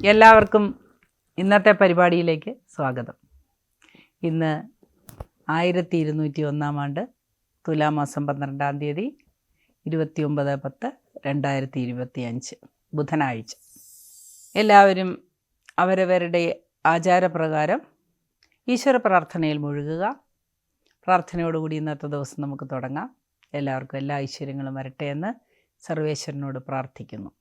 എല്ലാവർക്കും ഇന്നത്തെ പരിപാടിയിലേക്ക് സ്വാഗതം. ഇന്ന് 1201 ആണ്ട് തുലാമാസം 12-ാം തീയതി 29/10/2025 ബുധനാഴ്ച. എല്ലാവരും അവരവരുടെ ആചാരപ്രകാരം ഈശ്വര പ്രാർത്ഥനയിൽ മുഴുകുക. പ്രാർത്ഥനയോടുകൂടി ഇന്നത്തെ ദിവസം നമുക്ക് തുടങ്ങാം. എല്ലാവർക്കും എല്ലാ ഐശ്വര്യങ്ങളും വരട്ടെ എന്ന് സർവേശ്വരനോട് പ്രാർത്ഥിക്കുന്നു.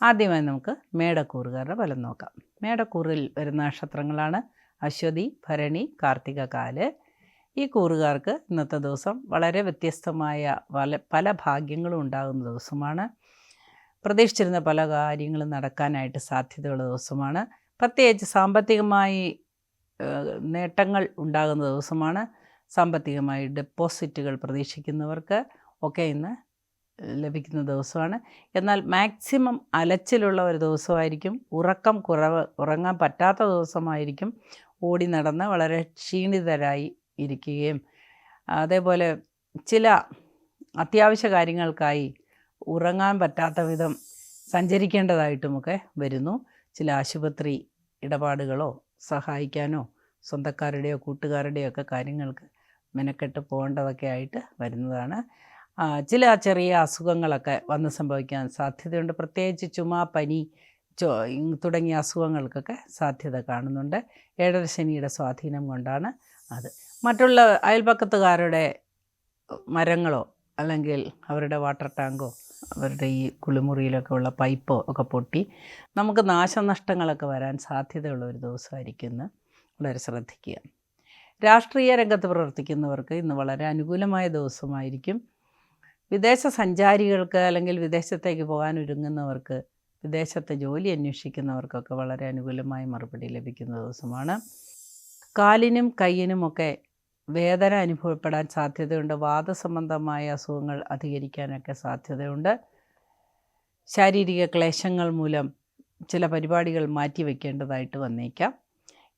ആദ്യമായി നമുക്ക് മേടക്കൂറുകാരുടെ ഫലം നോക്കാം. മേടക്കൂറിൽ വരുന്ന നക്ഷത്രങ്ങളാണ് അശ്വതി, ഭരണി, കാർത്തിക, കാല്. ഈ കൂറുകാർക്ക് ഇന്നത്തെ ദിവസം വളരെ വ്യത്യസ്തമായ പല ഭാഗ്യങ്ങളും ഉണ്ടാകുന്ന ദിവസമാണ്. പ്രതീക്ഷിച്ചിരുന്ന പല കാര്യങ്ങളും നടക്കാനായിട്ട് സാധ്യതയുള്ള ദിവസമാണ്. പ്രത്യേകിച്ച് സാമ്പത്തികമായി നേട്ടങ്ങൾ ഉണ്ടാകുന്ന ദിവസമാണ്. സാമ്പത്തികമായി ഡെപ്പോസിറ്റുകൾ പ്രതീക്ഷിക്കുന്നവർക്ക് ഒക്കെ ഇന്ന് ലഭിക്കുന്ന ദിവസമാണ്. എന്നാൽ മാക്സിമം അലച്ചിലുള്ള ഒരു ദിവസമായിരിക്കും. ഉറങ്ങാൻ പറ്റാത്ത ദിവസമായിരിക്കും. ഓടി നടന്ന് വളരെ ക്ഷീണിതരായി ഇരിക്കുകയും അതേപോലെ ചില അത്യാവശ്യ കാര്യങ്ങൾക്കായി ഉറങ്ങാൻ പറ്റാത്ത വിധം സഞ്ചരിക്കേണ്ടതായിട്ടുമൊക്കെ വരുന്നു. ചില ആശുപത്രി ഇടപാടുകളോ സഹായിക്കാനോ സ്വന്തക്കാരുടെയോ കൂട്ടുകാരുടെയോ ഒക്കെ കാര്യങ്ങൾക്ക് മെനക്കെട്ട് പോകേണ്ടതൊക്കെ ആയിട്ട് വരുന്നതാണ്. ചില ചെറിയ അസുഖങ്ങളൊക്കെ വന്ന് സംഭവിക്കാൻ സാധ്യതയുണ്ട്. പ്രത്യേകിച്ച് ചുമ, പനി തുടങ്ങിയ അസുഖങ്ങൾക്കൊക്കെ സാധ്യത കാണുന്നുണ്ട്. ഏഴര ശനിയുടെ സ്വാധീനം കൊണ്ടാണ് അത്. മറ്റുള്ള അയൽപക്കത്തുകാരുടെ മരങ്ങളോ അല്ലെങ്കിൽ അവരുടെ വാട്ടർ ടാങ്കോ അവരുടെ ഈ കുളിമുറിയിലൊക്കെ ഉള്ള പൈപ്പോ ഒക്കെ പൊട്ടി നമുക്ക് നാശനഷ്ടങ്ങളൊക്കെ വരാൻ സാധ്യതയുള്ള ഒരു ദിവസമായിരിക്കും ഇന്ന്. വളരെ ശ്രദ്ധിക്കുക. രാഷ്ട്രീയ രംഗത്ത് പ്രവർത്തിക്കുന്നവർക്ക് ഇന്ന് വളരെ അനുകൂലമായ ദിവസമായിരിക്കും. വിദേശ സഞ്ചാരികൾക്ക് അല്ലെങ്കിൽ വിദേശത്തേക്ക് പോകാൻ ഒരുങ്ങുന്നവർക്ക്, വിദേശത്തെ ജോലി അന്വേഷിക്കുന്നവർക്കൊക്കെ വളരെ അനുകൂലമായ മറുപടി ലഭിക്കുന്ന ദിവസമാണ്. കാലിനും കയ്യിനുമൊക്കെ വേദന അനുഭവപ്പെടാൻ സാധ്യതയുണ്ട്. വാതസംബന്ധമായ അസുഖങ്ങൾ അധികരിക്കാനൊക്കെ സാധ്യതയുണ്ട്. ശാരീരിക ക്ലേശങ്ങൾ മൂലം ചില പരിപാടികൾ മാറ്റിവെക്കേണ്ടതായിട്ട് വന്നേക്കാം.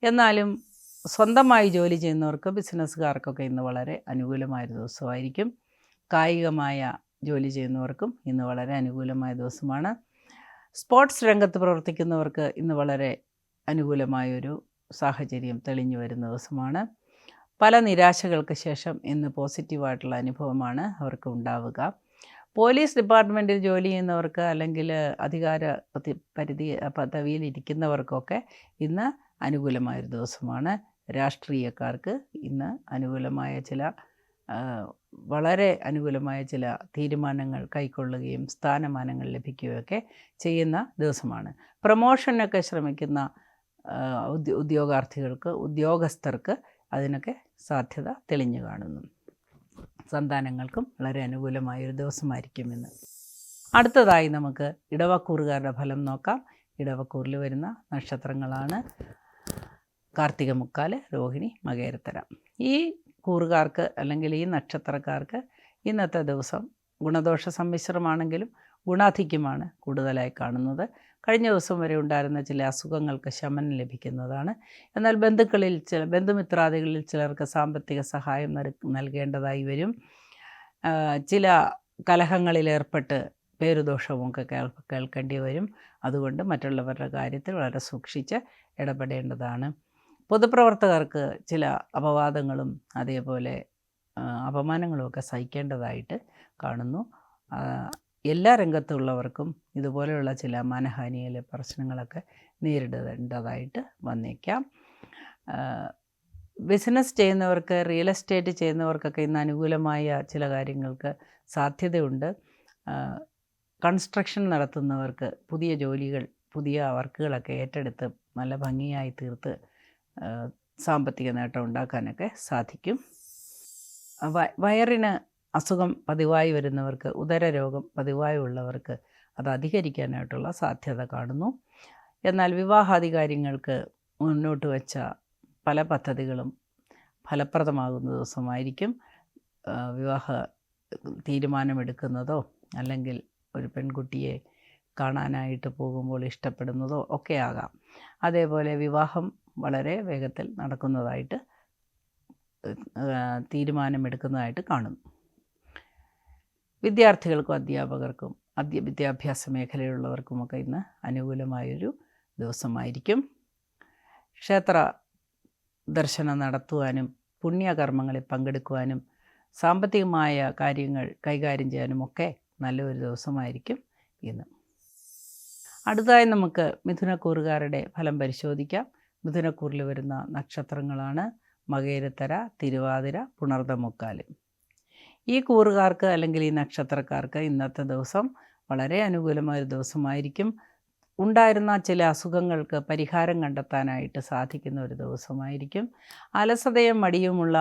എന്നാലും സ്വന്തമായി ജോലി ചെയ്യുന്നവർക്ക്, ബിസിനസ്സുകാർക്കൊക്കെ ഇന്ന് വളരെ അനുകൂലമായൊരു ദിവസമായിരിക്കും. കായികമായ ജോലി ചെയ്യുന്നവർക്കും ഇന്ന് വളരെ അനുകൂലമായ ദിവസമാണ്. സ്പോർട്സ് രംഗത്ത് പ്രവർത്തിക്കുന്നവർക്ക് ഇന്ന് വളരെ അനുകൂലമായൊരു സാഹചര്യം തെളിഞ്ഞു വരുന്ന ദിവസമാണ്. പല നിരാശകൾക്ക് ശേഷം ഇന്ന് പോസിറ്റീവായിട്ടുള്ള അനുഭവമാണ് അവർക്ക് ഉണ്ടാവുക. പോലീസ് ഡിപ്പാർട്ട്മെൻറ്റിൽ ജോലി ചെയ്യുന്നവർക്ക് അല്ലെങ്കിൽ അധികാര പദവിയിലിരിക്കുന്നവർക്കൊക്കെ ഇന്ന് അനുകൂലമായൊരു ദിവസമാണ്. രാഷ്ട്രീയക്കാർക്ക് ഇന്ന് അനുകൂലമായ വളരെ അനുകൂലമായ ചില തീരുമാനങ്ങൾ കൈക്കൊള്ളുകയും സ്ഥാനമാനങ്ങൾ ലഭിക്കുകയൊക്കെ ചെയ്യുന്ന ദിവസമാണ്. പ്രമോഷനൊക്കെ ശ്രമിക്കുന്ന ഉദ്യോഗസ്ഥർക്ക് അതിനൊക്കെ സാധ്യത തെളിഞ്ഞു കാണുന്നു. സന്താനങ്ങൾക്കും വളരെ അനുകൂലമായൊരു ദിവസമായിരിക്കും ഇന്ന്. അടുത്തതായി നമുക്ക് ഇടവക്കൂറുകാരുടെ ഫലം നോക്കാം. ഇടവക്കൂറിൽ വരുന്ന നക്ഷത്രങ്ങളാണ് കാർത്തിക, മുക്കാല്, രോഹിണി, മകേരത്തര. ഈ കൂറുകാർക്ക് അല്ലെങ്കിൽ ഈ നക്ഷത്രക്കാർക്ക് ഇന്നത്തെ ദിവസം ഗുണദോഷ സമ്മിശ്രമാണെങ്കിലും ഗുണാധിക്യമാണ് കൂടുതലായി കാണുന്നത്. കഴിഞ്ഞ ദിവസം വരെ ഉണ്ടായിരുന്ന ചില അസുഖങ്ങൾക്ക് ശമനം ലഭിക്കുന്നതാണ്. എന്നാൽ ബന്ധുമിത്രാദികളിൽ ചിലർക്ക് സാമ്പത്തിക സഹായം നൽകേണ്ടതായി വരും. ചില കലഹങ്ങളിലേർപ്പെട്ട് പേരുദോഷമൊക്കെ കേൾക്കേണ്ടി വരും. അതുകൊണ്ട് മറ്റുള്ളവരുടെ കാര്യത്തിൽ വളരെ സൂക്ഷിച്ച് ഇടപെടേണ്ടതാണ്. പൊതുപ്രവർത്തകർക്ക് ചില അപവാദങ്ങളും അതേപോലെ അപമാനങ്ങളുമൊക്കെ സഹിക്കേണ്ടതായിട്ട് കാണുന്നു. എല്ലാ രംഗത്തുള്ളവർക്കും ഇതുപോലെയുള്ള ചില മാനഹാനിയിലെ പ്രശ്നങ്ങളൊക്കെ നേരിടേണ്ടതായിട്ട് വന്നേക്കാം. ബിസിനസ് ചെയ്യുന്നവർക്ക്, റിയൽ എസ്റ്റേറ്റ് ചെയ്യുന്നവർക്കൊക്കെ ഇന്ന് അനുകൂലമായ ചില കാര്യങ്ങൾക്ക് സാധ്യതയുണ്ട്. കൺസ്ട്രക്ഷൻ നടത്തുന്നവർക്ക് പുതിയ ജോലികൾ, പുതിയ വർക്കുകളൊക്കെ ഏറ്റെടുത്ത് നല്ല ഭംഗിയായി തീർത്ത് സാമ്പത്തിക നേട്ടം ഉണ്ടാക്കാനൊക്കെ സാധിക്കും. വയറിന് അസുഖം പതിവായി വരുന്നവർക്ക്, ഉദരരോഗം പതിവായി ഉള്ളവർക്ക് അത് അധികരിക്കാനായിട്ടുള്ള സാധ്യത കാണുന്നു. എന്നാൽ വിവാഹാദി കാര്യങ്ങൾക്ക് മുന്നോട്ട് വെച്ച പല പദ്ധതികളും ഫലപ്രദമാകുന്ന ദിവസമായിരിക്കും. വിവാഹ തീരുമാനമെടുക്കുന്നതോ അല്ലെങ്കിൽ ഒരു പെൺകുട്ടിയെ കാണാനായിട്ട് പോകുമ്പോൾ ഇഷ്ടപ്പെടുന്നതോ ഒക്കെ ആകാം. അതേപോലെ വിവാഹം വളരെ വേഗത്തിൽ നടക്കുന്നതായിട്ട് തീരുമാനമെടുക്കുന്നതായിട്ട് കാണുന്നു. വിദ്യാർത്ഥികൾക്കും അധ്യാപകർക്കും വിദ്യാഭ്യാസ മേഖലയിലുള്ളവർക്കുമൊക്കെ ഇന്ന് അനുകൂലമായൊരു ദിവസമായിരിക്കും. ക്ഷേത്ര ദർശനം നടത്തുവാനും പുണ്യകർമ്മങ്ങളിൽ പങ്കെടുക്കുവാനും സാമ്പത്തികമായ കാര്യങ്ങൾ കൈകാര്യം ചെയ്യാനുമൊക്കെ നല്ലൊരു ദിവസമായിരിക്കും ഇന്ന്. അടുത്തതായി നമുക്ക് മിഥുനക്കൂറുകാരുടെ ഫലം പരിശോധിക്കാം. മിഥുനക്കൂറിൽ വരുന്ന നക്ഷത്രങ്ങളാണ് മകേരത്തര, തിരുവാതിര, പുണർദമുക്കാല്. ഈ കൂറുകാർക്ക് അല്ലെങ്കിൽ ഈ നക്ഷത്രക്കാർക്ക് ഇന്നത്തെ ദിവസം വളരെ അനുകൂലമായൊരു ദിവസമായിരിക്കും. ഉണ്ടായിരുന്ന ചില അസുഖങ്ങൾക്ക് പരിഹാരം കണ്ടെത്താനായിട്ട് സാധിക്കുന്ന ഒരു ദിവസമായിരിക്കും. അലസതയും മടിയുമുള്ള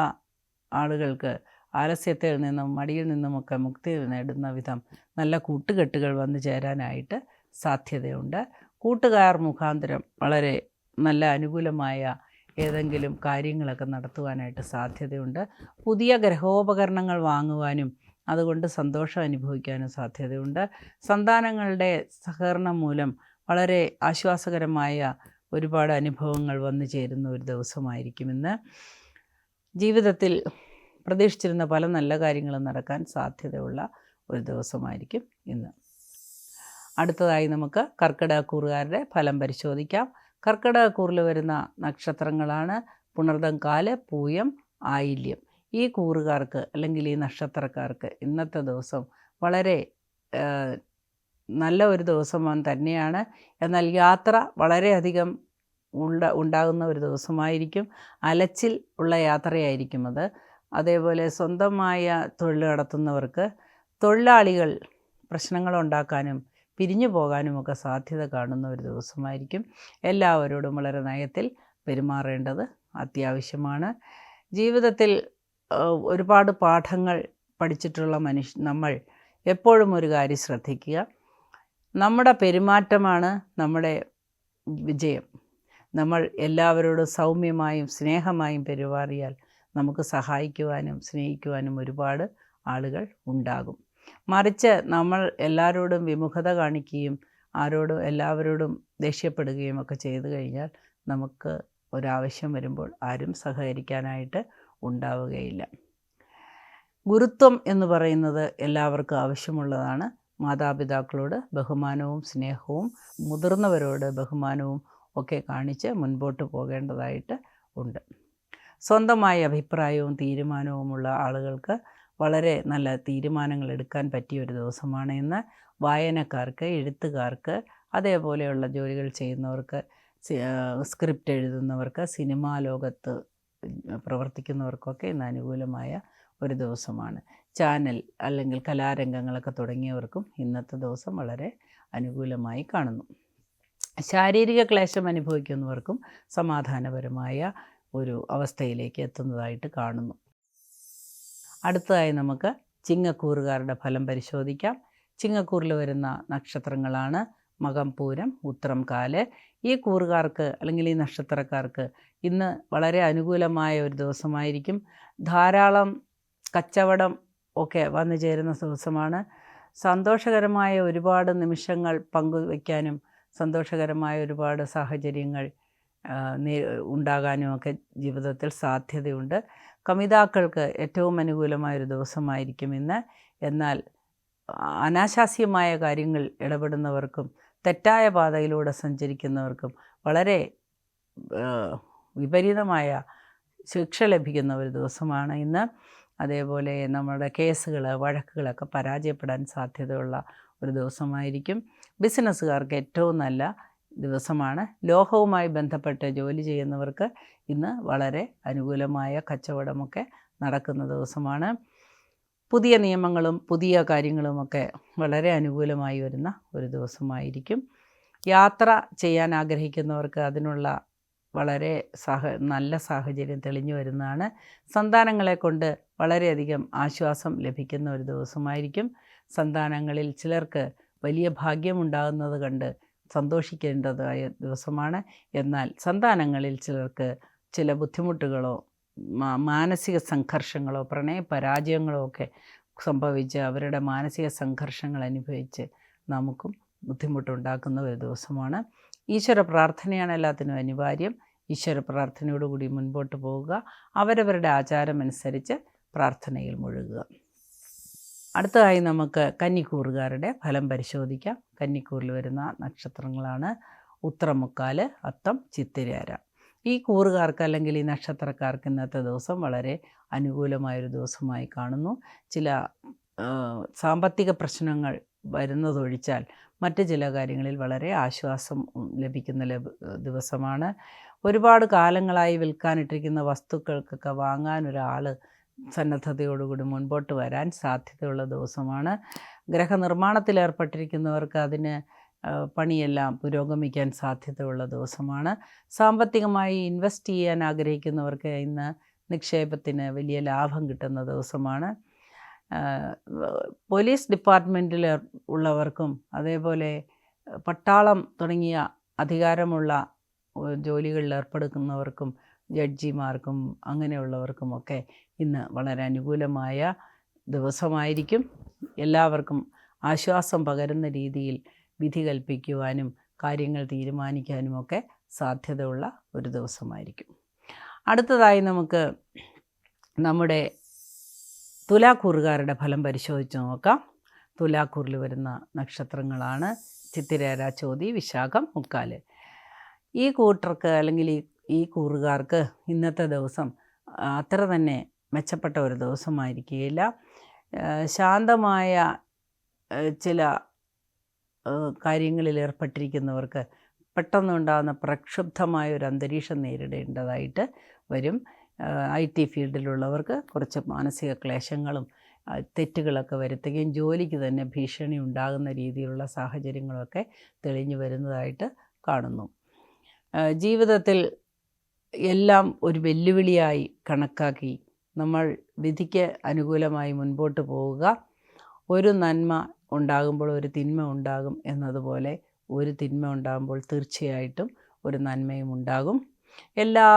ആളുകൾക്ക് ആലസ്യത്തിൽ നിന്നും മടിയിൽ നിന്നുമൊക്കെ മുക്തി നേടുന്ന വിധം നല്ല കൂട്ടുകെട്ടുകൾ വന്നു ചേരാനായിട്ട് സാധ്യതയുണ്ട്. കൂട്ടുകാർ മുഖാന്തരം വളരെ നല്ല അനുകൂലമായ ഏതെങ്കിലും കാര്യങ്ങളൊക്കെ നടത്തുവാനായിട്ട് സാധ്യതയുണ്ട്. പുതിയ ഗ്രഹോപകരണങ്ങൾ വാങ്ങുവാനും അതുകൊണ്ട് സന്തോഷം അനുഭവിക്കാനും സാധ്യതയുണ്ട്. സന്താനങ്ങളുടെ സഹകരണം മൂലം വളരെ ആശ്വാസകരമായ ഒരുപാട് അനുഭവങ്ങൾ വന്നു ചേരുന്ന ഒരു ദിവസമായിരിക്കും ഇന്ന്. ജീവിതത്തിൽ പ്രതീക്ഷിച്ചിരുന്ന പല നല്ല കാര്യങ്ങളും നടക്കാൻ സാധ്യതയുള്ള ഒരു ദിവസമായിരിക്കും ഇന്ന്. അടുത്തതായി നമുക്ക് കർക്കിടകക്കൂറുകാരുടെ ഫലം പരിശോധിക്കാം. കർക്കിടകക്കൂറിൽ വരുന്ന നക്ഷത്രങ്ങളാണ് പുണർദം കാല്, പൂയം, ആയില്യം. ഈ കൂറുകാർക്ക് അല്ലെങ്കിൽ ഈ നക്ഷത്രക്കാർക്ക് ഇന്നത്തെ ദിവസം വളരെ നല്ല ഒരു ദിവസം തന്നെയാണ്. എന്നാൽ യാത്ര വളരെയധികം ഉണ്ടാകുന്ന ഒരു ദിവസമായിരിക്കും. അലച്ചിൽ ഉള്ള യാത്രയായിരിക്കും അത്. അതേപോലെ സ്വന്തമായ തൊഴിൽ നടത്തുന്നവർക്ക് തൊഴിലാളികൾ പ്രശ്നങ്ങളുണ്ടാക്കാനും പിരിഞ്ഞു പോകാനുമൊക്കെ സാധ്യത കാണുന്ന ഒരു ദിവസമായിരിക്കും. എല്ലാവരോടും വളരെ നയത്തിൽ പെരുമാറേണ്ടത് അത്യാവശ്യമാണ്. ജീവിതത്തിൽ ഒരുപാട് പാഠങ്ങൾ പഠിച്ചിട്ടുള്ള നമ്മൾ എപ്പോഴും ഒരു കാര്യം ശ്രദ്ധിക്കുക, നമ്മുടെ പെരുമാറ്റമാണ് നമ്മുടെ വിജയം. നമ്മൾ എല്ലാവരോടും സൗമ്യമായും സ്നേഹമായും പെരുമാറിയാൽ നമുക്ക് സഹായിക്കുവാനും സ്നേഹിക്കുവാനും ഒരുപാട് ആളുകൾ ഉണ്ടാകും. മറിച്ച് നമ്മൾ എല്ലാവരോടും വിമുഖത കാണിക്കുകയും എല്ലാവരോടും ദേഷ്യപ്പെടുകയും ഒക്കെ ചെയ്തു കഴിഞ്ഞാൽ നമുക്ക് ഒരാവശ്യം വരുമ്പോൾ ആരും സഹകരിക്കാനായിട്ട് ഉണ്ടാവുകയില്ല. ഗുരുത്വം എന്ന് പറയുന്നത് എല്ലാവർക്കും ആവശ്യമുള്ളതാണ്. മാതാപിതാക്കളോട് ബഹുമാനവും സ്നേഹവും മുതിർന്നവരോട് ബഹുമാനവും ഒക്കെ കാണിച്ച് മുൻപോട്ട് പോകേണ്ടതായിട്ട് ഉണ്ട്. സ്വന്തമായ അഭിപ്രായവും തീരുമാനവുമുള്ള ആളുകൾക്ക് വളരെ നല്ല തീരുമാനങ്ങൾ എടുക്കാൻ പറ്റിയ ഒരു ദിവസമാണ് ഇന്ന്. വായനക്കാർക്ക്, എഴുത്തുകാർക്ക്, അതേപോലെയുള്ള ജോലികൾ ചെയ്യുന്നവർക്ക്, സ്ക്രിപ്റ്റ് എഴുതുന്നവർക്ക്, സിനിമാ ലോകത്ത് പ്രവർത്തിക്കുന്നവർക്കൊക്കെ ഇന്ന് അനുകൂലമായ ഒരു ദിവസമാണ്. ചാനൽ അല്ലെങ്കിൽ കലാരംഗങ്ങളൊക്കെ തുടങ്ങിയവർക്കും ഇന്നത്തെ ദിവസം വളരെ അനുകൂലമായി കാണുന്നു. ശാരീരിക ക്ലേശം അനുഭവിക്കുന്നവർക്കും സമാധാനപരമായ ഒരു അവസ്ഥയിലേക്ക് എത്തുന്നതായിട്ട് കാണുന്നു. അടുത്തതായി നമുക്ക് ചിങ്ങക്കൂറുകാരുടെ ഫലം പരിശോധിക്കാം. ചിങ്ങക്കൂറിൽ വരുന്ന നക്ഷത്രങ്ങളാണ് മകം, പൂരം, ഉത്രം, കാല്. ഈ കൂറുകാർക്ക് അല്ലെങ്കിൽ ഈ നക്ഷത്രക്കാർക്ക് ഇന്ന് വളരെ അനുകൂലമായ ഒരു ദിവസമായിരിക്കും. ധാരാളം കച്ചവടം ഒക്കെ വന്നു ചേരുന്ന ദിവസമാണ്. സന്തോഷകരമായ ഒരുപാട് നിമിഷങ്ങൾ പങ്കുവയ്ക്കാനും സന്തോഷകരമായ ഒരുപാട് സാഹചര്യങ്ങൾ ഉണ്ടാകാനുമൊക്കെ ജീവിതത്തിൽ സാധ്യതയുണ്ട്. കമിതാക്കൾക്ക് ഏറ്റവും അനുകൂലമായൊരു ദിവസമായിരിക്കും ഇന്ന്. എന്നാൽ അനാശാസ്യമായ കാര്യങ്ങൾ ഇടപെടുന്നവർക്കും തെറ്റായ പാതയിലൂടെ സഞ്ചരിക്കുന്നവർക്കും വളരെ വിപരീതമായ ശിക്ഷ ലഭിക്കുന്ന ഒരു ദിവസമാണ് ഇന്ന്. അതേപോലെ നമ്മുടെ കേസുകൾ, വഴക്കുകളൊക്കെ പരാജയപ്പെടാൻ സാധ്യതയുള്ള ഒരു ദിവസമായിരിക്കും. ബിസിനസ്സുകാർക്ക് ഏറ്റവും നല്ല ദിവസമാണ്. ലോഹവുമായി ബന്ധപ്പെട്ട് ജോലി ചെയ്യുന്നവർക്ക് ഇന്ന് വളരെ അനുകൂലമായ കച്ചവടമൊക്കെ നടക്കുന്ന ദിവസമാണ്. പുതിയ നിയമങ്ങളും പുതിയ കാര്യങ്ങളുമൊക്കെ വളരെ അനുകൂലമായി വരുന്ന ഒരു ദിവസമായിരിക്കും. യാത്ര ചെയ്യാൻ ആഗ്രഹിക്കുന്നവർക്ക് അതിനുള്ള വളരെ നല്ല സാഹചര്യം തെളിഞ്ഞു വരുന്നതാണ്. സന്താനങ്ങളെ കൊണ്ട് വളരെയധികം ആശ്വാസം ലഭിക്കുന്ന ഒരു ദിവസമായിരിക്കും. സന്താനങ്ങളിൽ ചിലർക്ക് വലിയ ഭാഗ്യമുണ്ടാകുന്നത് കണ്ട് സന്തോഷിക്കേണ്ടതായ ദിവസമാണ്. എന്നാൽ സന്താനങ്ങളിൽ ചിലർക്ക് ചില ബുദ്ധിമുട്ടുകളോ മാനസിക സംഘർഷങ്ങളോ പ്രണയപരാജയങ്ങളോ ഒക്കെ സംഭവിച്ച് അവരുടെ മാനസിക സംഘർഷങ്ങൾ അനുഭവിച്ച് നമുക്കും ബുദ്ധിമുട്ടുണ്ടാക്കുന്ന ഒരു ദിവസമാണ്. ഈശ്വര പ്രാർത്ഥനയാണ് എല്ലാത്തിനും അനിവാര്യം. ഈശ്വര പ്രാർത്ഥനയോടുകൂടി മുൻപോട്ട് പോവുക. അവരവരുടെ ആചാരമനുസരിച്ച് പ്രാർത്ഥനയിൽ മുഴുകുക. അടുത്തതായി നമുക്ക് കന്നിക്കൂറുകാരുടെ ഫലം പരിശോധിക്കാം. കന്നിക്കൂറിൽ വരുന്ന നക്ഷത്രങ്ങളാണ് ഉത്രമുക്കാല്, അത്തം, ചിത്തിരേര. ഈ കൂറുകാർക്ക് അല്ലെങ്കിൽ ഈ നക്ഷത്രക്കാർക്ക് ഇന്നത്തെ ദിവസം വളരെ അനുകൂലമായൊരു ദിവസമായി കാണുന്നു. ചില സാമ്പത്തിക പ്രശ്നങ്ങൾ വരുന്നതൊഴിച്ചാൽ മറ്റ് ചില കാര്യങ്ങളിൽ വളരെ ആശ്വാസം ലഭിക്കുന്ന ദിവസമാണ്. ഒരുപാട് കാലങ്ങളായി വിൽക്കാനിട്ടിരിക്കുന്ന വസ്തുക്കൾക്കൊക്കെ വാങ്ങാൻ ഒരാൾ സന്നദ്ധതയോടുകൂടി മുൻപോട്ട് വരാൻ സാധ്യതയുള്ള ദിവസമാണ്. ഗ്രഹനിർമ്മാണത്തിൽ ഏർപ്പെട്ടിരിക്കുന്നവർക്ക് അതിന് പണിയെല്ലാം പുരോഗമിക്കാൻ സാധ്യതയുള്ള ദിവസമാണ്. സാമ്പത്തികമായി ഇൻവെസ്റ്റ് ചെയ്യാൻ ആഗ്രഹിക്കുന്നവർക്ക് ഇന്ന് നിക്ഷേപത്തിന് വലിയ ലാഭം കിട്ടുന്ന ദിവസമാണ്. പോലീസ് ഡിപ്പാർട്ട്മെൻറ്റിൽ ഉള്ളവർക്കും അതേപോലെ പട്ടാളം തുടങ്ങിയ അധികാരമുള്ള ജോലികളിൽ ഏർപ്പെടുന്നവർക്കും ജഡ്ജിമാർക്കും അങ്ങനെയുള്ളവർക്കുമൊക്കെ ഇന്ന് വളരെ അനുകൂലമായ ദിവസമായിരിക്കും. എല്ലാവർക്കും ആശ്വാസം പകരുന്ന രീതിയിൽ വിധി കൽപ്പിക്കുവാനും കാര്യങ്ങൾ തീരുമാനിക്കാനുമൊക്കെ സാധ്യതയുള്ള ഒരു ദിവസമായിരിക്കും. അടുത്തതായി നമുക്ക് നമ്മുടെ തുലാക്കൂറുകാരുടെ ഫലം പരിശോധിച്ച് നോക്കാം. തുലാക്കൂറിൽ വരുന്ന നക്ഷത്രങ്ങളാണ് ചിത്തിരേര, ചോതി, വിശാഖം, മുക്കാല്. ഈ കൂട്ടർക്ക് അല്ലെങ്കിൽ ഈ കൂറുകാർക്ക് ഇന്നത്തെ ദിവസം അത്ര തന്നെ മെച്ചപ്പെട്ട ഒരു ദിവസമായിരിക്കുകയില്ല. ശാന്തമായ ചില കാര്യങ്ങളിൽ ഏർപ്പെട്ടിരിക്കുന്നവർക്ക് പെട്ടെന്നുണ്ടാകുന്ന പ്രക്ഷുബ്ധമായ ഒരു അന്തരീക്ഷം നേരിടേണ്ടതായിട്ട് വരും. IT ഫീൽഡിലുള്ളവർക്ക് കുറച്ച് മാനസിക ക്ലേശങ്ങളും തെറ്റുകളൊക്കെ വരുത്തുകയും ജോലിക്ക് തന്നെ ഭീഷണി ഉണ്ടാകുന്ന രീതിയിലുള്ള സാഹചര്യങ്ങളൊക്കെ തെളിഞ്ഞു വരുന്നതായിട്ട് കാണുന്നു. ജീവിതത്തിൽ എല്ലാം ഒരു വെല്ലുവിളിയായി കണക്കാക്കി നമ്മൾ വിധിക്ക് അനുകൂലമായി മുൻപോട്ട് പോവുക. ഒരു നന്മ ഉണ്ടാകുമ്പോൾ ഒരു തിന്മ ഉണ്ടാകും എന്നതുപോലെ ഒരു തിന്മ ഉണ്ടാകുമ്പോൾ തീർച്ചയായിട്ടും ഒരു നന്മയും ഉണ്ടാകും. എല്ലാ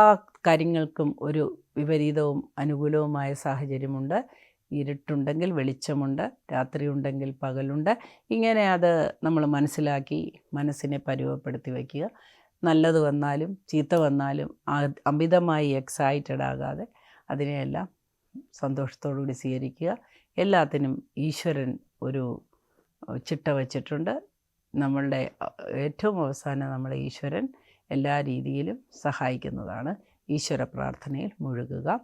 കാര്യങ്ങൾക്കും ഒരു വിപരീതവും അനുകൂലവുമായ സാഹചര്യമുണ്ട്. ഇരുട്ടുണ്ടെങ്കിൽ വെളിച്ചമുണ്ട്, രാത്രി ഉണ്ടെങ്കിൽ പകലുണ്ട്. ഇങ്ങനെ അത് നമ്മൾ മനസ്സിലാക്കി മനസ്സിനെ പരുവപ്പെടുത്തി വയ്ക്കുക. നല്ലത് വന്നാലും ചീത്ത വന്നാലും അമിതമായി എക്സൈറ്റഡ് ആകാതെ അതിനെയെല്ലാം സന്തോഷത്തോടുകൂടി സ്വീകരിക്കുക. എല്ലാത്തിനും ഈശ്വരൻ ഒരു ചിട്ട വച്ചിട്ടുണ്ട്. നമ്മളുടെ ഏറ്റവും അവസാനം നമ്മളെ ഈശ്വരൻ എല്ലാ രീതിയിലും സഹായിക്കുന്നതാണ്. ഈശ്വര പ്രാർത്ഥനയിൽ മുഴുകുക.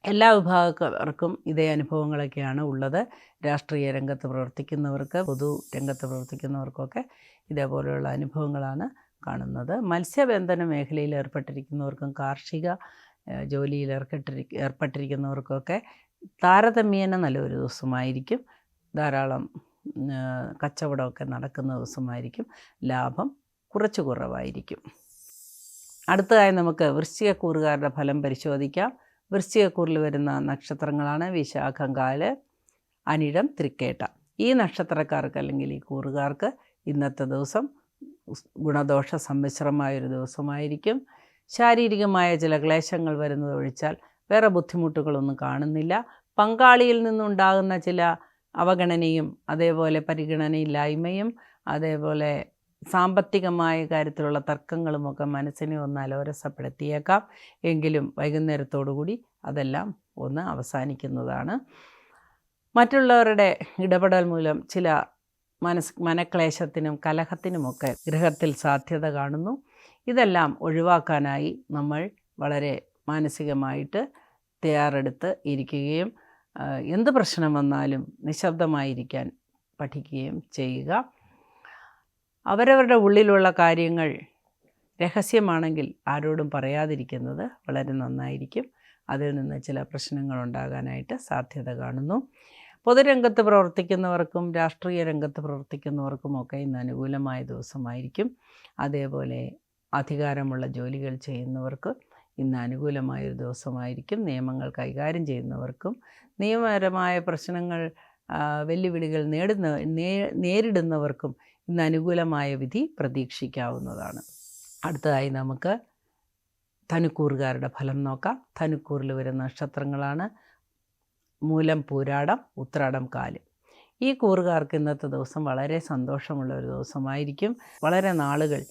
എല്ലാ വിഭാഗക്കാർക്കും ഇതേ അനുഭവങ്ങളൊക്കെയാണ് ഉള്ളത്. രാഷ്ട്രീയ രംഗത്ത് പ്രവർത്തിക്കുന്നവർക്ക്, പൊതു രംഗത്ത് പ്രവർത്തിക്കുന്നവർക്കൊക്കെ ഇതേപോലെയുള്ള അനുഭവങ്ങളാണ് കാണുന്നത്. മത്സ്യബന്ധന മേഖലയിൽ ഏർപ്പെട്ടിരിക്കുന്നവർക്കും കാർഷിക ജോലിയിൽ ഏർപ്പെട്ടിരിക്കുന്നവർക്കൊക്കെ താരതമ്യേന നല്ലൊരു ദിവസമായിരിക്കും. ധാരാളം കച്ചവടമൊക്കെ നടക്കുന്ന ദിവസമായിരിക്കും. ലാഭം കുറച്ച് കുറവായിരിക്കും. അടുത്തതായി നമുക്ക് വൃശ്ചികക്കൂറുകാരുടെ ഫലം പരിശോധിക്കാം. വൃശ്ചികക്കൂറിൽ വരുന്ന നക്ഷത്രങ്ങളാണ് വിശാഖം, കാല്, അനിഴം, തൃക്കേട്ട. ഈ നക്ഷത്രക്കാർക്ക് അല്ലെങ്കിൽ ഈ കൂറുകാർക്ക് ഇന്നത്തെ ദിവസം ഗുണദോഷ സമ്മിശ്രമായൊരു ദിവസമായിരിക്കും. ശാരീരികമായ ചില ക്ലേശങ്ങൾ വരുന്നതൊഴിച്ചാൽ വേറെ ബുദ്ധിമുട്ടുകളൊന്നും കാണുന്നില്ല. പങ്കാളിയിൽ നിന്നുണ്ടാകുന്ന ചില അവഗണനയും അതേപോലെ പരിഗണനയില്ലായ്മയും അതേപോലെ സാമ്പത്തികമായ കാര്യത്തിലുള്ള തർക്കങ്ങളുമൊക്കെ മനസ്സിനെ ഒന്ന് അലോരസപ്പെടുത്തിയേക്കാം. എങ്കിലും വൈകുന്നേരത്തോടുകൂടി അതെല്ലാം ഒന്ന് അവസാനിക്കുന്നതാണ്. മറ്റുള്ളവരുടെ ഇടപെടൽ മൂലം ചില മനക്ലേശത്തിനും കലഹത്തിനുമൊക്കെ ഗൃഹത്തിൽ സാധ്യത കാണുന്നു. ഇതെല്ലാം ഒഴിവാക്കാനായി നമ്മൾ വളരെ മാനസികമായിട്ട് തയ്യാറെടുത്ത് ഇരിക്കുകയും എന്ത് പ്രശ്നം വന്നാലും നിശബ്ദമായിരിക്കാൻ പഠിക്കുകയും ചെയ്യുക. അവരവരുടെ ഉള്ളിലുള്ള കാര്യങ്ങൾ രഹസ്യമാണെങ്കിൽ ആരോടും പറയാതിരിക്കുന്നത് വളരെ നന്നായിരിക്കും. അതിൽ നിന്ന് ചില പ്രശ്നങ്ങൾ ഉണ്ടാകാനായിട്ട് സാധ്യത കാണുന്നു. പൊതുരംഗത്ത് പ്രവർത്തിക്കുന്നവർക്കും രാഷ്ട്രീയ രംഗത്ത് പ്രവർത്തിക്കുന്നവർക്കുമൊക്കെ ഇന്ന് അനുകൂലമായ ദിവസമായിരിക്കും. അതേപോലെ അധികാരമുള്ള ജോലികൾ ചെയ്യുന്നവർക്ക് ഇന്ന് അനുകൂലമായൊരു ദിവസമായിരിക്കും. നിയമങ്ങൾ കൈകാര്യം ചെയ്യുന്നവർക്കും നിയമപരമായ പ്രശ്നങ്ങൾ വെല്ലുവിളികൾ നേരിടുന്നവർക്കും ഇന്ന് അനുകൂലമായ വിധി പ്രതീക്ഷിക്കാവുന്നതാണ്. അടുത്തതായി നമുക്ക് ധനുക്കൂറുകാരുടെ ഫലം നോക്കാം. ധനുക്കൂറിൽ വരുന്ന നക്ഷത്രങ്ങളാണ് മൂലം, പൂരാടം, ഉത്രാടം, കാല്. ഈ കൂറുകാർക്ക് ഇന്നത്തെ ദിവസം വളരെ സന്തോഷമുള്ള ഒരു ദിവസമായിരിക്കും. വളരെ നാളുകൾ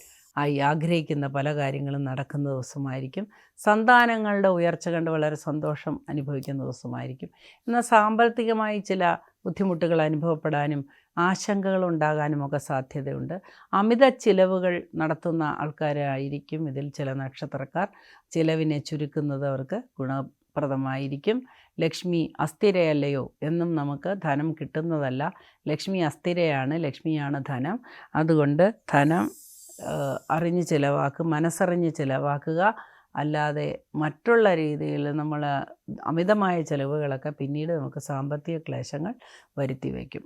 ആഗ്രഹിക്കുന്ന പല കാര്യങ്ങളും നടക്കുന്ന ദിവസമായിരിക്കും. സന്താനങ്ങളുടെ ഉയർച്ച കണ്ട് വളരെ സന്തോഷം അനുഭവിക്കുന്ന ദിവസമായിരിക്കും. എന്നാൽ സാമ്പത്തികമായി ചില ബുദ്ധിമുട്ടുകൾ അനുഭവപ്പെടാനും ആശങ്കകൾ ഉണ്ടാകാനുമൊക്കെ സാധ്യതയുണ്ട്. അമിത ചിലവുകൾ നടത്തുന്ന ആൾക്കാരായിരിക്കും ഇതിൽ ചില നക്ഷത്രക്കാർ. ചിലവിനെ ചുരുക്കുന്നത് അവർക്ക് ഗുണപ്രദമായിരിക്കും. ലക്ഷ്മി അസ്ഥിരയല്ലയോ എന്നും നമുക്ക് ധനം കിട്ടുന്നതല്ല. ലക്ഷ്മി അസ്ഥിരയാണ്, ലക്ഷ്മിയാണ് ധനം. അതുകൊണ്ട് ധനം അറിഞ്ഞ് ചിലവാക്കുക, മനസ്സറിഞ്ഞ് ചിലവാക്കുക. അല്ലാതെ മറ്റുള്ള രീതിയിൽ നമ്മൾ അമിതമായ ചിലവുകളൊക്കെ പിന്നീട് നമുക്ക് സാമ്പത്തിക ക്ലേശങ്ങൾ വരുത്തി വയ്ക്കും.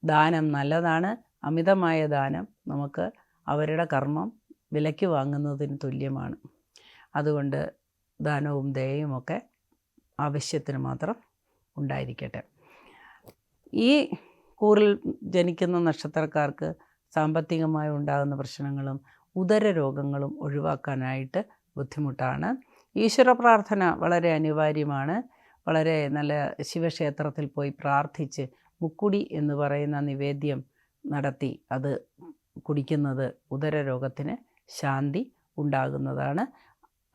ദാനം നല്ലതാണ്. അമിതമായ ദാനം നമുക്ക് അവരുടെ കർമ്മം വിലയ്ക്ക് വാങ്ങുന്നതിന് തുല്യമാണ്. അതുകൊണ്ട് ദാനവും ദയയുമൊക്കെ ആവശ്യത്തിന് മാത്രം ഉണ്ടായിരിക്കട്ടെ. ഈ കൂറിൽ ജനിക്കുന്ന നക്ഷത്രക്കാർക്ക് സാമ്പത്തികമായി ഉണ്ടാകുന്ന പ്രശ്നങ്ങളും ഉദര രോഗങ്ങളും ഒഴിവാക്കാനായിട്ട് ബുദ്ധിമുട്ടാണ്. ഈശ്വര പ്രാർത്ഥന വളരെ അനിവാര്യമാണ്. വളരെ നല്ല ശിവക്ഷേത്രത്തിൽ പോയി പ്രാർത്ഥിച്ച് മുക്കുടി എന്ന് പറയുന്ന നിവേദ്യം നടത്തി അത് കുടിക്കുന്നത് ഉദര രോഗത്തിന് ശാന്തി ഉണ്ടാകുന്നതാണ്.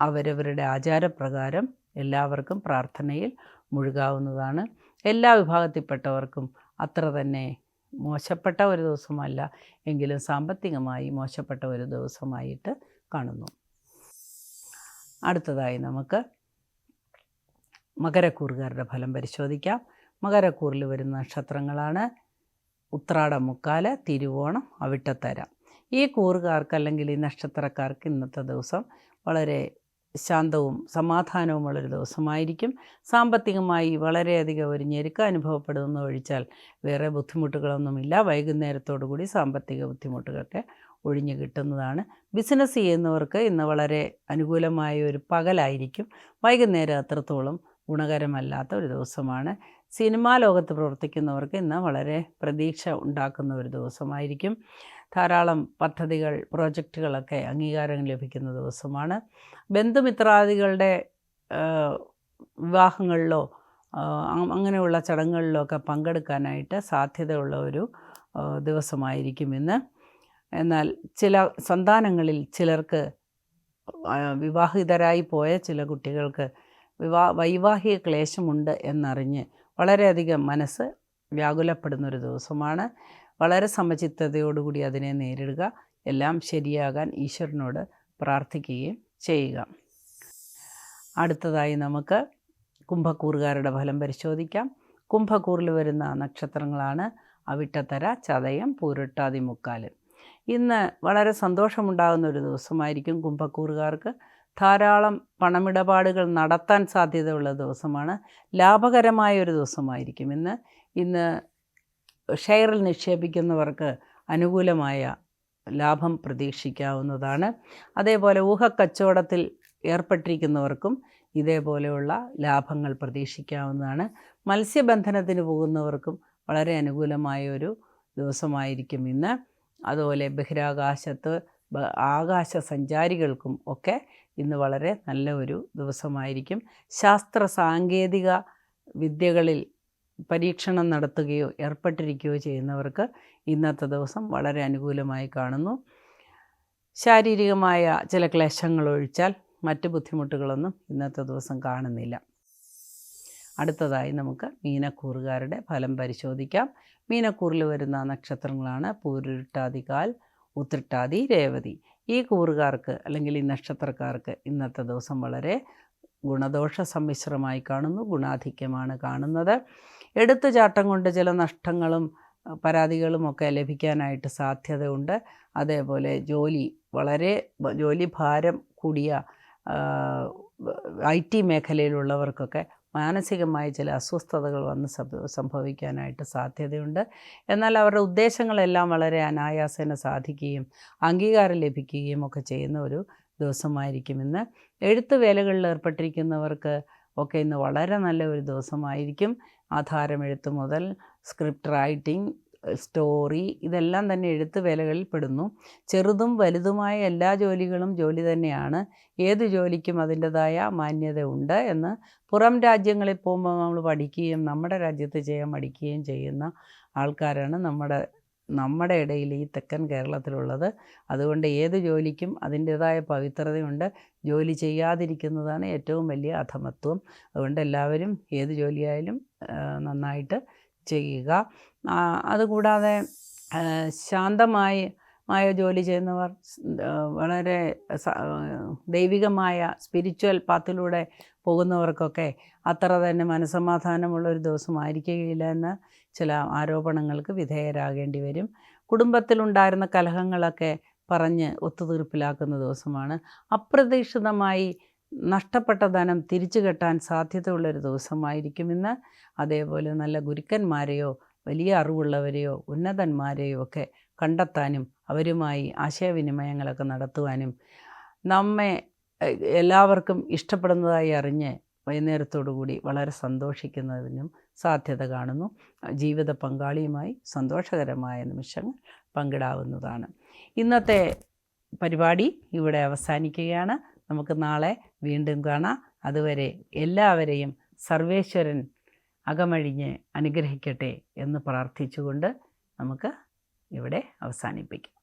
അവരവരുടെ ആചാരപ്രകാരം എല്ലാവർക്കും പ്രാർത്ഥനയിൽ മുഴുകാവുന്നതാണ്. എല്ലാ വിഭാഗത്തിൽപ്പെട്ടവർക്കും അത്ര തന്നെ മോശപ്പെട്ട ഒരു ദിവസമല്ല, എങ്കിലും സാമ്പത്തികമായി മോശപ്പെട്ട ഒരു ദിവസമായിട്ട് കാണുന്നു. അടുത്തതായി നമുക്ക് മകരക്കൂറുകാരുടെ ഫലം പരിശോധിക്കാം. മകരക്കൂറിൽ വരുന്ന നക്ഷത്രങ്ങളാണ് ഉത്രാടം, മുക്കാല്, തിരുവോണം, അവിട്ടത്തര. ഈ കൂറുകാർക്ക് അല്ലെങ്കിൽ ഈ നക്ഷത്രക്കാർക്ക് ഇന്നത്തെ ദിവസം വളരെ ശാന്തവും സമാധാനവുമുള്ളൊരു ദിവസമായിരിക്കും. സാമ്പത്തികമായി വളരെയധികം ഒരു ഞെരുക്കം അനുഭവപ്പെടുമെന്ന് ഒഴിച്ചാൽ വേറെ ബുദ്ധിമുട്ടുകളൊന്നുമില്ല. വൈകുന്നേരത്തോടു കൂടി സാമ്പത്തിക ബുദ്ധിമുട്ടുകളൊക്കെ ഒഴിഞ്ഞു കിട്ടുന്നതാണ്. ബിസിനസ് ചെയ്യുന്നവർക്ക് ഇന്ന് വളരെ അനുകൂലമായ ഒരു പകലായിരിക്കും. വൈകുന്നേരം അത്രത്തോളം ഗുണകരമല്ലാത്ത ഒരു ദിവസമാണ്. സിനിമാ ലോകത്ത് പ്രവർത്തിക്കുന്നവർക്ക് ഇന്ന് വളരെ പ്രതീക്ഷ ഉണ്ടാക്കുന്ന ഒരു ദിവസമായിരിക്കും. ധാരാളം പദ്ധതികൾ, പ്രോജക്റ്റുകളൊക്കെ അംഗീകാരം ലഭിക്കുന്ന ദിവസമാണ്. ബന്ധുമിത്രാദികളുടെ വിവാഹങ്ങളിലോ അങ്ങനെയുള്ള ചടങ്ങുകളിലോ ഒക്കെ പങ്കെടുക്കാനായിട്ട് സാധ്യതയുള്ള ഒരു ദിവസമായിരിക്കും ഇന്ന്. എന്നാൽ ചില സന്താനങ്ങളിൽ ചിലർക്ക് വിവാഹിതരായി പോയ ചില കുട്ടികൾക്ക് വൈവാഹിക ക്ലേശമുണ്ട് എന്നറിഞ്ഞ് വളരെയധികം മനസ്സ് വ്യാകുലപ്പെടുന്നൊരു ദിവസമാണ്. വളരെ സമചിത്തതയോടുകൂടി അതിനെ നേരിടുക. എല്ലാം ശരിയാകാൻ ഈശ്വരനോട് പ്രാർത്ഥിക്കുകയും ചെയ്യുക. അടുത്തതായി നമുക്ക് കുംഭക്കൂറുകാരുടെ ഫലം പരിശോധിക്കാം. കുംഭക്കൂറിൽ വരുന്ന നക്ഷത്രങ്ങളാണ് അവിട്ടത്തര, ചതയം, പൂരട്ടാതി, മുക്കാല്. ഇന്ന് വളരെ സന്തോഷമുണ്ടാകുന്ന ഒരു ദിവസമായിരിക്കും കുംഭക്കൂറുകാർക്ക്. ധാരാളം പണമിടപാടുകൾ നടത്താൻ സാധ്യതയുള്ള ദിവസമാണ്. ലാഭകരമായ ഒരു ദിവസമായിരിക്കും ഇന്ന് ഷെയറിൽ നിക്ഷേപിക്കുന്നവർക്ക് അനുകൂലമായ ലാഭം പ്രതീക്ഷിക്കാവുന്നതാണ്. അതേപോലെ ഊഹക്കച്ചവടത്തിൽ ഏർപ്പെട്ടിരിക്കുന്നവർക്കും ഇതേപോലെയുള്ള ലാഭങ്ങൾ പ്രതീക്ഷിക്കാവുന്നതാണ്. മത്സ്യബന്ധനത്തിന് പോകുന്നവർക്കും വളരെ അനുകൂലമായ ഒരു ദിവസമായിരിക്കും ഇന്ന്. അതുപോലെ ബഹിരാകാശത്ത് ആകാശ സഞ്ചാരികൾക്കും ഒക്കെ ഇന്ന് വളരെ നല്ല ഒരു ദിവസമായിരിക്കും. ശാസ്ത്ര സാങ്കേതിക വിദ്യകളിൽ പരീക്ഷണം നടത്തുകയോ ഏർപ്പെട്ടിരിക്കുകയോ ചെയ്യുന്നവർക്ക് ഇന്നത്തെ ദിവസം വളരെ അനുകൂലമായി കാണുന്നു. ശാരീരികമായ ചില ക്ലേശങ്ങൾ ഒഴിച്ചാൽ മറ്റ് ബുദ്ധിമുട്ടുകളൊന്നും ഇന്നത്തെ ദിവസം കാണുന്നില്ല. അടുത്തതായി നമുക്ക് മീനക്കൂറുകാരുടെ ഫലം പരിശോധിക്കാം. മീനക്കൂറിൽ വരുന്ന നക്ഷത്രങ്ങളാണ് പൂരുരുട്ടാതികാൽ, ഉത്രട്ടാതി, രേവതി. ഈ കൂറുകാർക്ക് അല്ലെങ്കിൽ ഈ നക്ഷത്രക്കാർക്ക് ഇന്നത്തെ ദിവസം വളരെ ഗുണദോഷ സമ്മിശ്രമായി കാണുന്നു. ഗുണാധിക്യമാണ് കാണുന്നത്. എടുത്തുചാട്ടം കൊണ്ട് ചില നഷ്ടങ്ങളും പരാതികളുമൊക്കെ ലഭിക്കാനായിട്ട് സാധ്യതയുണ്ട്. അതേപോലെ ജോലി ഭാരം കൂടിയ IT മേഖലയിലുള്ളവർക്കൊക്കെ മാനസികമായ ചില അസ്വസ്ഥതകൾ വന്ന് സംഭവിക്കാനായിട്ട് സാധ്യതയുണ്ട്. എന്നാൽ അവരുടെ ഉദ്ദേശങ്ങളെല്ലാം വളരെ അനായാസേന സാധിക്കുകയും അംഗീകാരം ലഭിക്കുകയും ഒക്കെ ചെയ്യുന്ന ഒരു ദിവസമായിരിക്കും ഇന്ന്. എഴുത്ത് വേലകളിൽ ഏർപ്പെട്ടിരിക്കുന്നവർക്ക് ഒക്കെ ഇന്ന് വളരെ നല്ല ഒരു ദിവസമായിരിക്കും. ആധാരമെഴുത്ത് മുതൽ സ്ക്രിപ്റ്റ് റൈറ്റിംഗ്, സ്റ്റോറി, ഇതെല്ലാം തന്നെ എഴുത്ത് വേലകളിൽ പെടുന്നു. ചെറുതും വലുതുമായ എല്ലാ ജോലികളും ജോലി തന്നെയാണ്. ഏത് ജോലിക്കും അതിൻ്റെതായ മാന്യത ഉണ്ട് എന്ന് പുറം രാജ്യങ്ങളിൽ പോകുമ്പോൾ നമ്മൾ പഠിക്കുകയും നമ്മുടെ രാജ്യത്ത് ചെയ്യാൻ പഠിക്കുകയും ചെയ്യുന്ന ആൾക്കാരാണ് നമ്മുടെ ഇടയിൽ ഈ തെക്കൻ കേരളത്തിലുള്ളത്. അതുകൊണ്ട് ഏത് ജോലിക്കും അതിൻ്റേതായ പവിത്രതയുണ്ട്. ജോലി ചെയ്യാതിരിക്കുന്നതാണ് ഏറ്റവും വലിയ അധമത്വം. അതുകൊണ്ട് എല്ലാവരും ഏത് ജോലിയായാലും നന്നായിട്ട് ചെയ്യുക. അതുകൂടാതെ ശാന്തമായ ജോലി ചെയ്യുന്നവർ, വളരെ ദൈവികമായ സ്പിരിച്വൽ പാത്തിലൂടെ പോകുന്നവർക്കൊക്കെ അത്ര തന്നെ മനസ്സമാധാനമുള്ളൊരു ദിവസമായിരിക്കുകയില്ല എന്ന് ചില ആരോപണങ്ങൾക്ക് വിധേയരാകേണ്ടി വരും. കുടുംബത്തിലുണ്ടായിരുന്ന കലഹങ്ങളൊക്കെ പറഞ്ഞ് ഒത്തുതീർപ്പിലാക്കുന്ന ദിവസമാണ്. അപ്രതീക്ഷിതമായി നഷ്ടപ്പെട്ട ധനം തിരിച്ചു കെട്ടാൻ സാധ്യതയുള്ളൊരു ദിവസമായിരിക്കും ഇന്ന്. അതേപോലെ നല്ല ഗുരുക്കന്മാരെയോ വലിയ അറിവുള്ളവരെയോ ഉന്നതന്മാരെയോ ഒക്കെ കണ്ടെത്താനും അവരുമായി ആശയവിനിമയങ്ങളൊക്കെ നടത്തുവാനും നമ്മെ എല്ലാവർക്കും ഇഷ്ടപ്പെടുന്നതായി അറിഞ്ഞ് വൈകുന്നേരത്തോടു കൂടി വളരെ സന്തോഷിക്കുന്നതിനും സാധ്യത കാണുന്നു. ജീവിത പങ്കാളിയുമായി സന്തോഷകരമായ നിമിഷങ്ങൾ പങ്കിടാവുന്നതാണ്. ഇന്നത്തെ പരിപാടി ഇവിടെ അവസാനിക്കുകയാണ്. നമുക്ക് നാളെ വീണ്ടും കാണാം. അതുവരെ എല്ലാവരെയും സർവേശ്വരൻ അകമഴിഞ്ഞ് അനുഗ്രഹിക്കട്ടെ എന്ന് പ്രാർത്ഥിച്ചുകൊണ്ട് നമുക്ക് ഇവിടെ അവസാനിപ്പിക്കാം.